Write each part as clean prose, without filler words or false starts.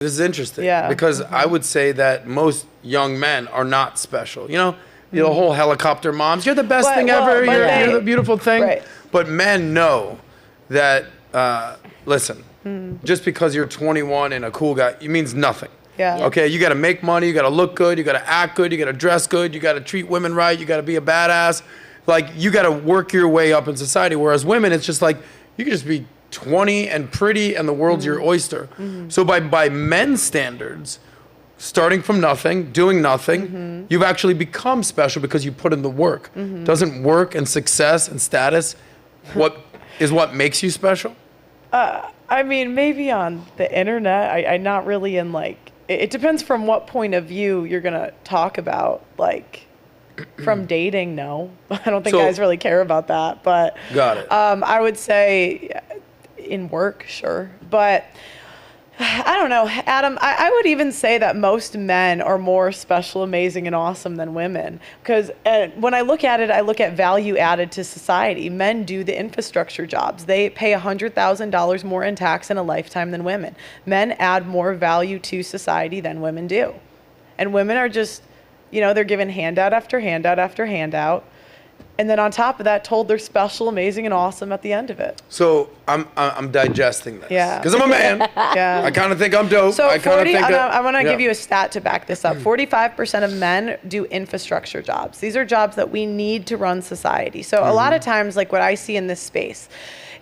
This is interesting. Yeah. Because I would say that most young men are not special. You know, the whole helicopter moms, you're the best thing ever, you're the beautiful thing. Right. But men know that, listen, just because you're 21 and a cool guy, it means nothing. Yeah. Okay, you gotta make money, you gotta look good, you gotta act good, you gotta dress good, you gotta treat women right, you gotta be a badass. Like, you gotta work your way up in society. Whereas women, it's just like, you can just be 20 and pretty and the world's your oyster. So by men's standards, starting from nothing, doing nothing, you've actually become special because you put in the work. Doesn't work and success and status what makes you special? I mean, maybe on the internet, I'm not really in like, it depends from what point of view you're gonna talk about. Like, from dating, no. I don't think guys really care about that. But got it. I would say in work, sure. But I don't know, Adam, I would even say that most men are more special, amazing, and awesome than women. Because when I look at it, I look at value added to society. Men do the infrastructure jobs. They pay $100,000 more in tax in a lifetime than women. Men add more value to society than women do. And women are just, you know, they're given handout after handout after handout. And then on top of that, told they're special, amazing, and awesome at the end of it. So I'm digesting this. Yeah. Because I'm a man. Yeah. I kind of think I'm dope. So I want to give you a stat to back this up. 45% of men do infrastructure jobs. These are jobs that we need to run society. So a lot of times, like what I see in this space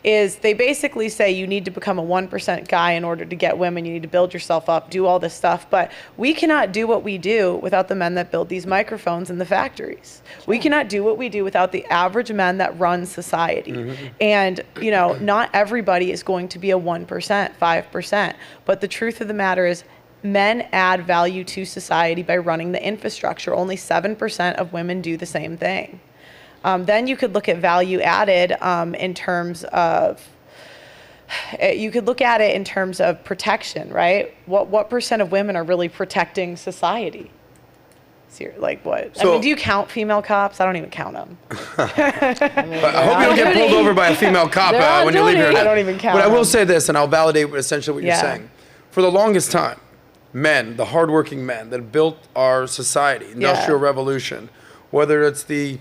is they basically say you need to become a 1% guy in order to get women. You need to build yourself up, do all this stuff. But we cannot do what we do without the men that build these microphones in the factories. We cannot do what we do without the average men that run society. And, you know, not everybody is going to be a 1%, 5%. But the truth of the matter is, men add value to society by running the infrastructure. Only 7% of women do the same thing. Then you could look at value added in terms of, you could look at it in terms of protection, right? What percent of women are really protecting society? So like what? So, I mean, do you count female cops? I don't even count them. I hope you don't get pulled over by a female cop when you leave here. I don't even count But I will them. say this, and I'll validate essentially what you're saying. For the longest time, men, the hardworking men that built our society, industrial revolution, whether it's the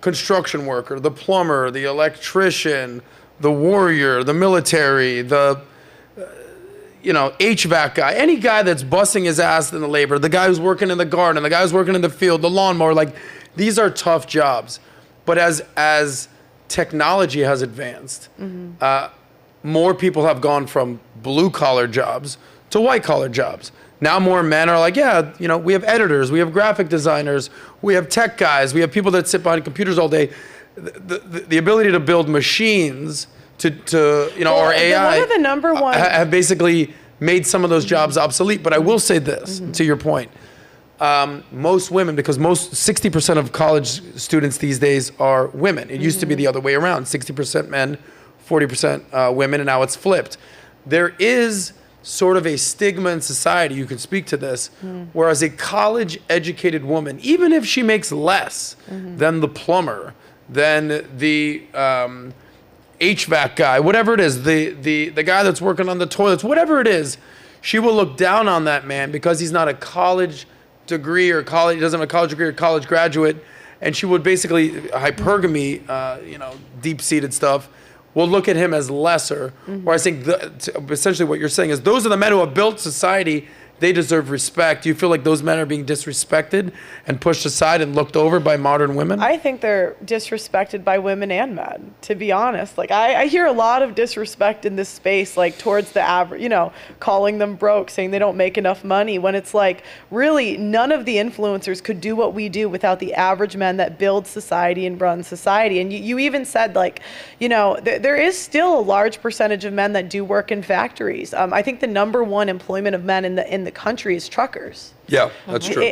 construction worker, the plumber, the electrician, the warrior, the military, the, HVAC guy, any guy that's busting his ass in the labor, the guy who's working in the garden, the guy who's working in the field, the lawnmower, like, these are tough jobs. But as technology has advanced, more people have gone from blue-collar jobs to white-collar jobs. Now more men are like, we have editors, we have graphic designers, we have tech guys, we have people that sit behind computers all day. The ability to build machines or AI one of the number one have basically made some of those jobs obsolete. But I will say this, to your point, most women, because 60% of college students these days are women. It used to be the other way around, 60% men, 40% women, and now it's flipped. There is sort of a stigma in society, you could speak to this, whereas a college-educated woman, even if she makes less than the plumber, than the HVAC guy, whatever it is, the guy that's working on the toilets, whatever it is, she will look down on that man because he's not a college degree or he doesn't have a college degree or college graduate, and she would basically, hypergamy, deep-seated stuff, will look at him as lesser, where I think essentially what you're saying is those are the men who have built society. They deserve respect. Do you feel like those men are being disrespected and pushed aside and looked over by modern women? I think they're disrespected by women and men, to be honest. Like, I hear a lot of disrespect in this space, like towards the average, calling them broke, saying they don't make enough money, when it's like, really, none of the influencers could do what we do without the average men that build society and run society. And you even said, like, there is still a large percentage of men that do work in factories. I think the number one employment of men in the country is truckers. Yeah, that's true.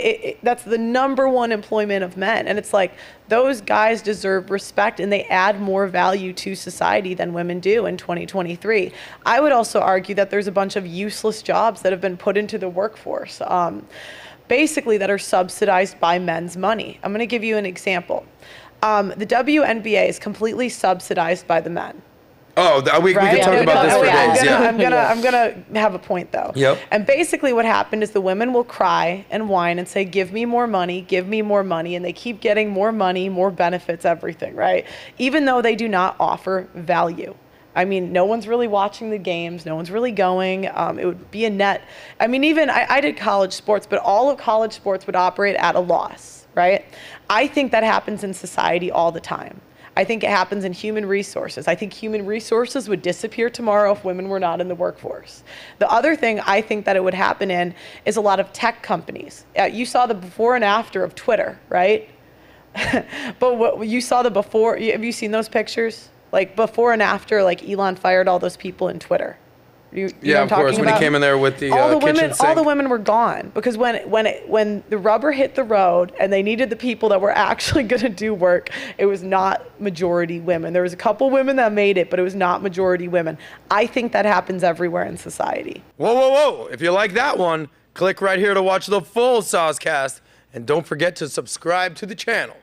That's the number one employment of men. And it's like, those guys deserve respect and they add more value to society than women do in 2023. I would also argue that there's a bunch of useless jobs that have been put into the workforce, basically that are subsidized by men's money. I'm going to give you an example. The WNBA is completely subsidized by the men. Oh, we could talk about this for days. I'm gonna have a point though. Yep. And basically, what happened is the women will cry and whine and say, "Give me more money, give me more money," and they keep getting more money, more benefits, everything, right? Even though they do not offer value. I mean, no one's really watching the games. No one's really going. It would be a net. I mean, even I did college sports, but all of college sports would operate at a loss, right? I think that happens in society all the time. I think it happens in human resources. I think human resources would disappear tomorrow if women were not in the workforce. The other thing I think that it would happen in is a lot of tech companies. You saw the before and after of Twitter, right? But what you saw the before, have you seen those pictures? Like before and after, like Elon fired all those people in Twitter. You yeah, of course. When he came in there with the kitchen sink. All the women were gone because when the rubber hit the road and they needed the people that were actually going to do work, it was not majority women. There was a couple women that made it, but it was not majority women. I think that happens everywhere in society. Whoa, whoa, whoa! If you like that one, click right here to watch the full SOSCAST, and don't forget to subscribe to the channel.